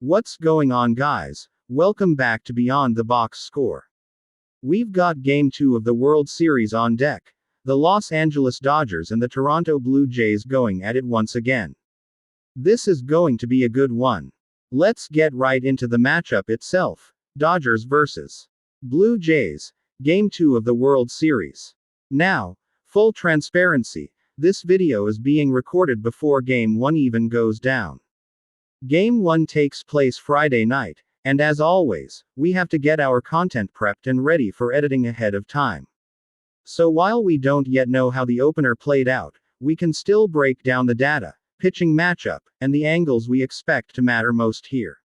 What's going on, guys? Welcome back to Beyond the Box Score. We've got Game 2 of the World Series on deck. The Los Angeles Dodgers and the Toronto Blue Jays going at it once again. This is going to be a good one. Let's get right into the matchup itself. Dodgers vs. Blue Jays. Game 2 of the World Series. Now, full transparency, this video is being recorded before Game 1 even goes down. Game 1 takes place Friday night, and as always, we have to get our content prepped and ready for editing ahead of time. So while we don't yet know how the opener played out, we can still break down the data, pitching matchup, and the angles we expect to matter most here.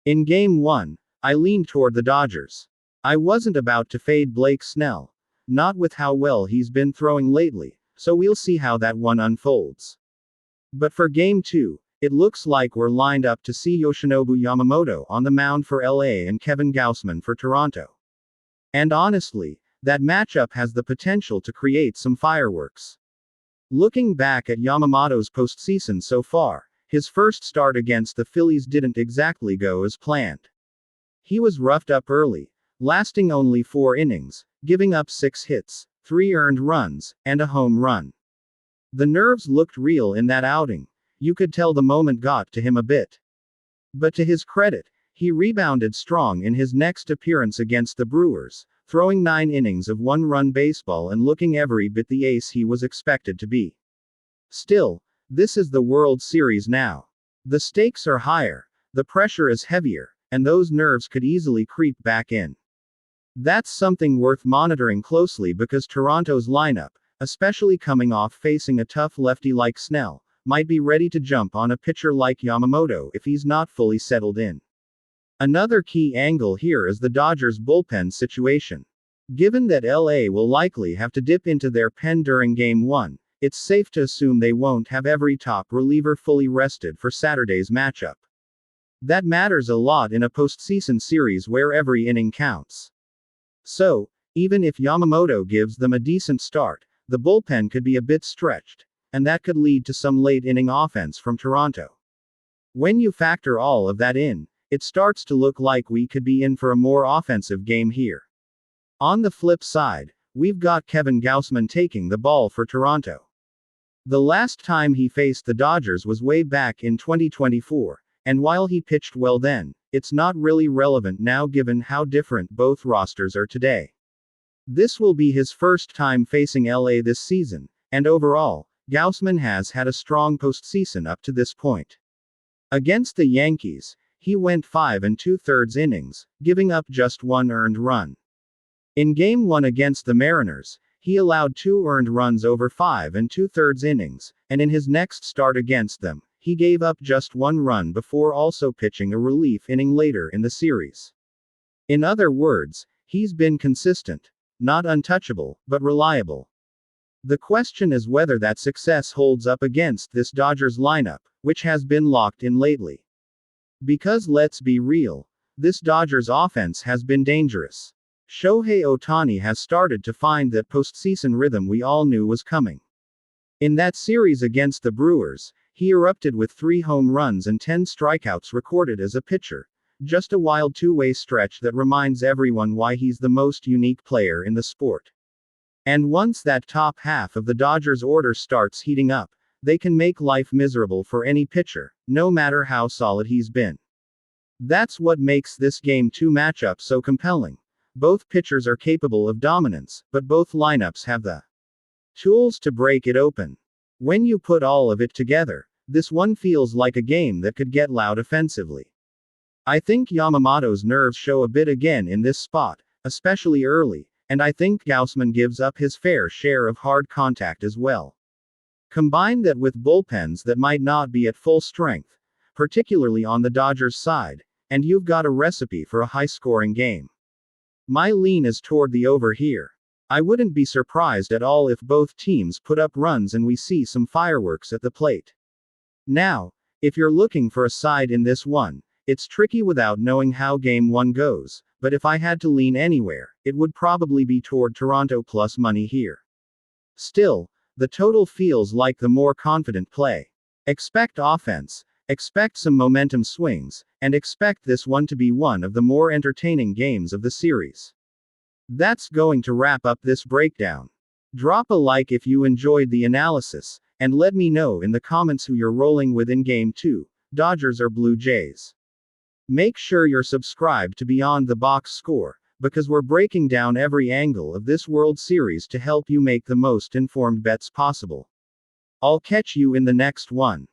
In Game 1, I leaned toward the Dodgers. I wasn't about to fade Blake Snell, not with how well he's been throwing lately, so we'll see how that one unfolds. But for Game 2, it looks like we're lined up to see Yoshinobu Yamamoto on the mound for LA and Kevin Gausman for Toronto. And honestly, that matchup has the potential to create some fireworks. Looking back at Yamamoto's postseason so far, his first start against the Phillies didn't exactly go as planned. He was roughed up early, lasting only 4 innings, giving up 6 hits, 3 earned runs, and a home run. The nerves looked real in that outing. You could tell the moment got to him a bit. But to his credit, he rebounded strong in his next appearance against the Brewers, throwing 9 innings of 1-run baseball and looking every bit the ace he was expected to be. Still, this is the World Series now. The stakes are higher, the pressure is heavier, and those nerves could easily creep back in. That's something worth monitoring closely because Toronto's lineup, especially coming off facing a tough lefty like Snell, might be ready to jump on a pitcher like Yamamoto if he's not fully settled in. Another key angle here is the Dodgers' bullpen situation. Given that LA will likely have to dip into their pen during Game 1, it's safe to assume they won't have every top reliever fully rested for Saturday's matchup. That matters a lot in a postseason series where every inning counts. So, even if Yamamoto gives them a decent start, the bullpen could be a bit stretched, and that could lead to some late-inning offense from Toronto. When you factor all of that in, it starts to look like we could be in for a more offensive game here. On the flip side, we've got Kevin Gausman taking the ball for Toronto. The last time he faced the Dodgers was way back in 2024, and while he pitched well then, it's not really relevant now given how different both rosters are today. This will be his first time facing LA this season, and overall, Gausman has had a strong postseason up to this point. Against the Yankees, he went 5 2/3 innings, giving up just 1 earned run. In Game 1 against the Mariners, he allowed 2 earned runs over 5 2/3 innings, and in his next start against them, he gave up just 1 run before also pitching a relief inning later in the series. In other words, he's been consistent. Not untouchable, but reliable. The question is whether that success holds up against this Dodgers lineup, which has been locked in lately. Because let's be real, this Dodgers offense has been dangerous. Shohei Ohtani has started to find that postseason rhythm we all knew was coming. In that series against the Brewers, he erupted with 3 home runs and 10 strikeouts recorded as a pitcher. Just a wild two-way stretch that reminds everyone why he's the most unique player in the sport. And once that top half of the Dodgers order starts heating up, they can make life miserable for any pitcher, no matter how solid he's been. That's what makes this Game 2 matchup so compelling. Both pitchers are capable of dominance, but both lineups have the tools to break it open. When you put all of it together, this one feels like a game that could get loud offensively. I think Yamamoto's nerves show a bit again in this spot, especially early, and I think Gausman gives up his fair share of hard contact as well. Combine that with bullpens that might not be at full strength, particularly on the Dodgers side, and you've got a recipe for a high-scoring game. My lean is toward the over here. I wouldn't be surprised at all if both teams put up runs and we see some fireworks at the plate. Now, if you're looking for a side in this one, it's tricky without knowing how Game 1 goes, but if I had to lean anywhere, it would probably be toward Toronto plus money here. Still, the total feels like the more confident play. Expect offense, Expect some momentum swings, and expect this one to be one of the more entertaining games of the series. That's going to wrap up this breakdown. Drop a like if you enjoyed the analysis, and let me know in the comments who you're rolling with in Game 2, Dodgers or Blue Jays. Make sure you're subscribed to Beyond the Box Score, because we're breaking down every angle of this World Series to help you make the most informed bets possible. I'll catch you in the next one.